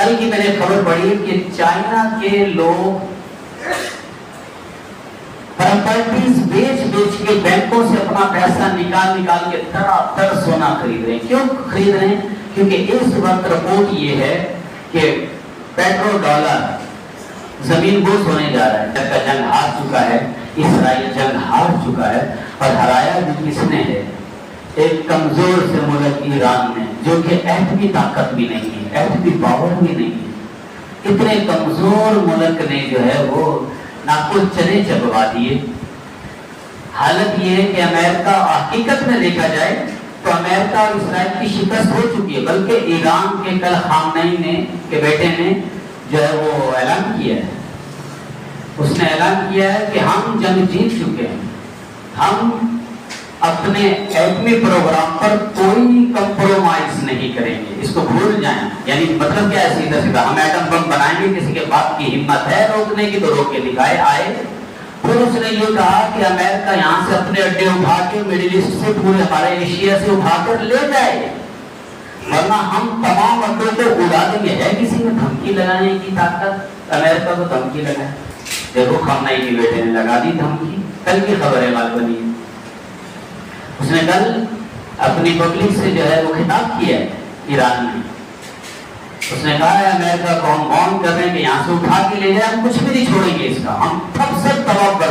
کل کی میں نے خبر پڑھی کہ چائنا کے لوگ پراپرٹیز بیچ کے بینکوں سے اپنا پیسہ نکال کے تر سونا خرید رہے ہیں. کیوں خرید رہے ہیں؟ کیونکہ اس وقت رپورٹ یہ ہے کہ پیٹرو ڈالر زمین بوس ہونے جا رہا ہے. جب کا جنگ ہار چکا ہے، اسرائیل جنگ ہار چکا ہے، اور ہرایا بھی کس نے ہے؟ ایک کمزور سے ملک ایران نے، جو کہ ایٹمی طاقت بھی نہیں ہے، ایٹمی پاور بھی نہیں ہے. اتنے کمزور ملک نے جو ہے وہ ناقل چنے چبوا دیے. حالت یہ ہے کہ امریکہ حقیقت میں دیکھا جائے تو امریکہ اور اسرائیل کی شکست ہو چکی ہے، بلکہ ایران کے کل خامنئی کے بیٹے نے جو ہے وہ اعلان کیا ہے. اس نے اعلان کیا ہے کہ ہم جنگ جیت چکے ہیں، ہم اپنے ایٹمی پروگرام پر کوئی کمپرومائز نہیں کریں گے، اس کو بھول جائیں. یعنی مطلب کیا ہے؟ سیدھا سیدھا ہم ایٹم بم بنائیں گے، کسی کے باپ کی ہمت ہے روکنے کی تو روک کے دکھائے. آئے پھر اس نے یہ کہا کہ امریکہ یہاں سے اپنے اڈے اٹھا کے مڈل ایسٹ سے پورے ہمارے ایشیا سے اٹھا کر لے جائے، ورنہ ہم تمام اڈوں کو اڑا دیں گے. ہے کسی میں دھمکی لگانے کی طاقت؟ امریکہ کو دھمکی لگائے. دیکھو خامنئی کی بیٹے نے لگا دی دھمکی. کل کی خبر ہے معلوم. اس نے کل اپنی پبلک سے جو ہے وہ خطاب کیا ہے ایران میں. اس نے کہا ہے امریکہ کو ہم وارن کر رہے ہیں کہ یہاں سے اٹھا کے لے جائے، ہم کچھ بھی نہیں چھوڑیں گے، اس کا ہم سب تباہ کر